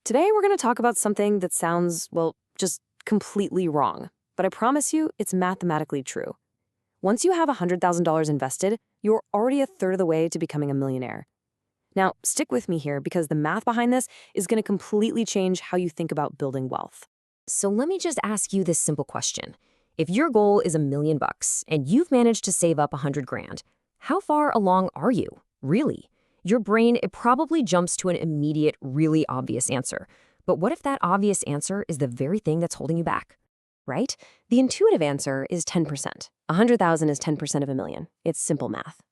Today, we're going to talk about something that sounds, well, just completely wrong. But I promise you, it's mathematically true. Once you have $100,000 invested, you're already a third of the way to becoming a millionaire. Now, stick with me here because the math behind this is going to completely change how you think about building wealth. So let me just ask you this simple question. If your goal is $1 million and you've managed to save up 100 grand, how far along are you? Really? Your brain, it probably jumps to an immediate, really obvious answer. But what if that obvious answer is the very thing that's holding you back? Right? The intuitive answer is 10%. 100,000 is 10% of a million. It's simple math.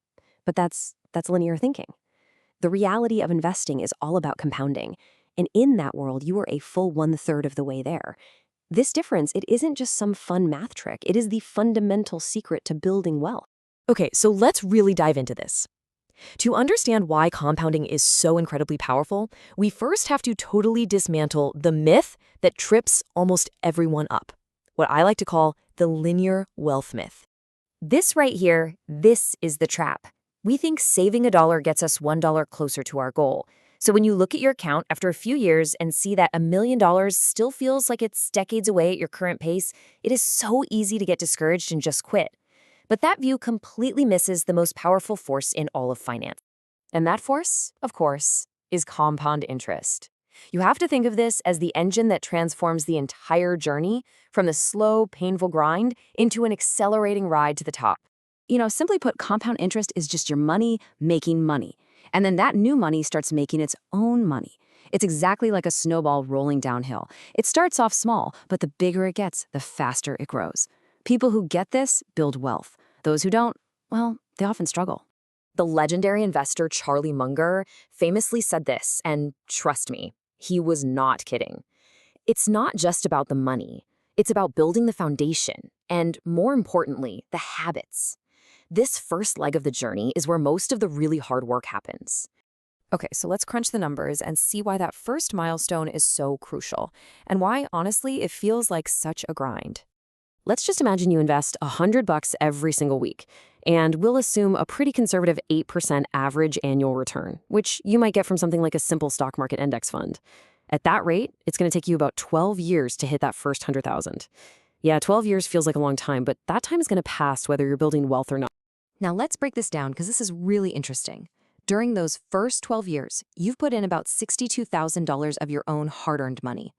But that's linear thinking. The reality of investing is all about compounding. And in that world, you are a full one-third of the way there. This difference, it isn't just some fun math trick. It is the fundamental secret to building wealth. Okay, so let's really dive into this. To understand why compounding is so incredibly powerful, we first have to totally dismantle the myth that trips almost everyone up. What I like to call the linear wealth myth. This right here, this is the trap. We think saving $1 gets us $1 closer to our goal. So when you look at your account after a few years and see that $1 million still feels like it's decades away at your current pace, it is so easy to get discouraged and just quit. But that view completely misses the most powerful force in all of finance. And that force, of course, is compound interest. You have to think of this as the engine that transforms the entire journey from the slow, painful grind into an accelerating ride to the top. Simply put, compound interest is just your money making money. And then that new money starts making its own money. It's exactly like a snowball rolling downhill. It starts off small, but the bigger it gets, the faster it grows. People who get this build wealth. Those who don't, well, they often struggle. The legendary investor Charlie Munger famously said this, and trust me, he was not kidding. It's not just about the money. It's about building the foundation and, more importantly, the habits. This first leg of the journey is where most of the really hard work happens. Okay, so let's crunch the numbers and see why that first milestone is so crucial, and why, honestly, it feels like such a grind. Let's just imagine you invest $100 every single week, and we'll assume a pretty conservative 8% average annual return, which you might get from something like a simple stock market index fund. At that rate, it's going to take you about 12 years to hit that first 100,000. Yeah, 12 years feels like a long time, but that time is going to pass whether you're building wealth or not. Now let's break this down because this is really interesting. During those first 12 years, you've put in about $62,000 of your own hard-earned money.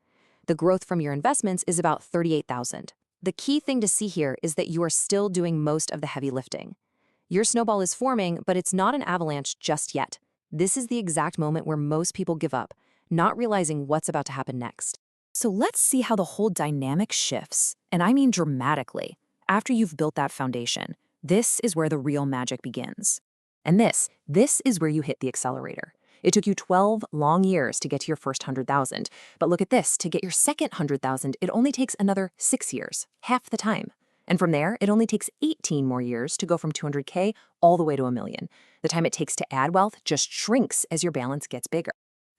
The growth from your investments is about $38,000. The key thing to see here is that you are still doing most of the heavy lifting. Your snowball is forming, but it's not an avalanche just yet. This is the exact moment where most people give up, not realizing what's about to happen next. So let's see how the whole dynamic shifts, and I mean dramatically, after you've built that foundation. This is where the real magic begins. And this is where you hit the accelerator. It took you 12 long years to get to your first 100,000. But look at this, to get your second 100,000, it only takes another 6 years, half the time. And from there, it only takes 18 more years to go from 200K all the way to $1 million. The time it takes to add wealth just shrinks as your balance gets bigger.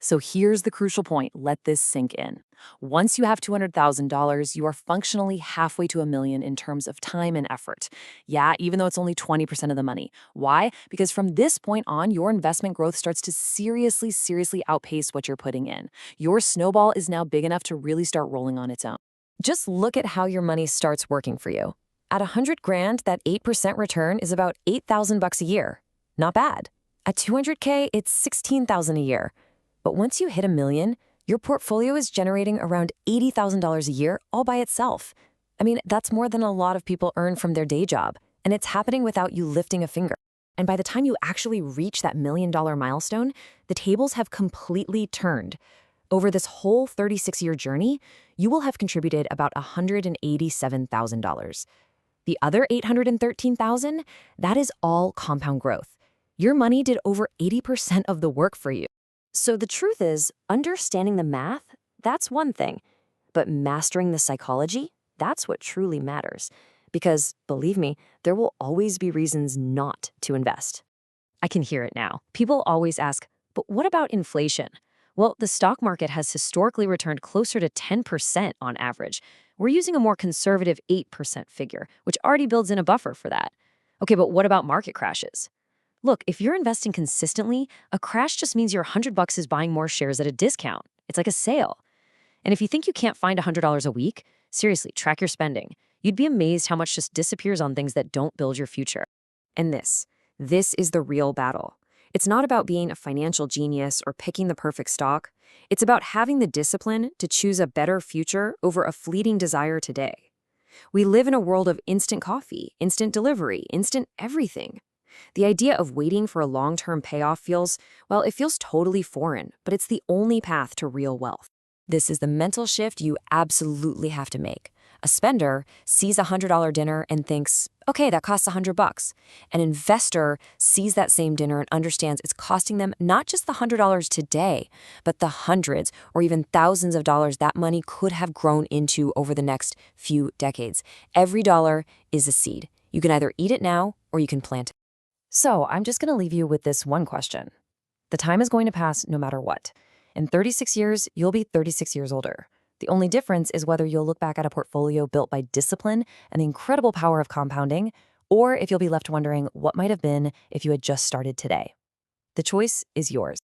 So here's the crucial point. Let this sink in. Once you have $200,000, you are functionally halfway to $1 million in terms of time and effort. Yeah, even though it's only 20% of the money. Why? Because from this point on, your investment growth starts to seriously outpace what you're putting in. Your snowball is now big enough to really start rolling on its own. Just look at how your money starts working for you. At 100 grand, that 8% return is about $8,000 a year. Not bad. At 200K, it's $16,000 a year. But once you hit $1 million, your portfolio is generating around $80,000 a year all by itself. I mean, that's more than a lot of people earn from their day job, and it's happening without you lifting a finger. And by the time you actually reach that $1 million milestone, the tables have completely turned. Over this whole 36-year journey, you will have contributed about $187,000. The other $813,000, that is all compound growth. Your money did over 80% of the work for you. So the truth is, understanding the math, that's one thing. But mastering the psychology, that's what truly matters. Because, believe me, there will always be reasons not to invest. I can hear it now. People always ask, but what about inflation? Well, the stock market has historically returned closer to 10% on average. We're using a more conservative 8% figure, which already builds in a buffer for that. Okay, but what about market crashes? Look, if you're investing consistently, a crash just means your $100 is buying more shares at a discount. It's like a sale. And if you think you can't find $100 a week, seriously, track your spending. You'd be amazed how much just disappears on things that don't build your future. And this is the real battle. It's not about being a financial genius or picking the perfect stock. It's about having the discipline to choose a better future over a fleeting desire today. We live in a world of instant coffee, instant delivery, instant everything. The idea of waiting for a long-term payoff feels, well, it feels totally foreign, but it's the only path to real wealth. This is the mental shift you absolutely have to make. A spender sees a $100 dinner and thinks, okay, that costs $100. An investor sees that same dinner and understands it's costing them not just the $100 today, but the hundreds or even thousands of dollars that money could have grown into over the next few decades. Every dollar is a seed. You can either eat it now or you can plant it. So I'm just going to leave you with this one question. The time is going to pass no matter what. In 36 years, you'll be 36 years older. The only difference is whether you'll look back at a portfolio built by discipline and the incredible power of compounding, or if you'll be left wondering what might have been if you had just started today. The choice is yours.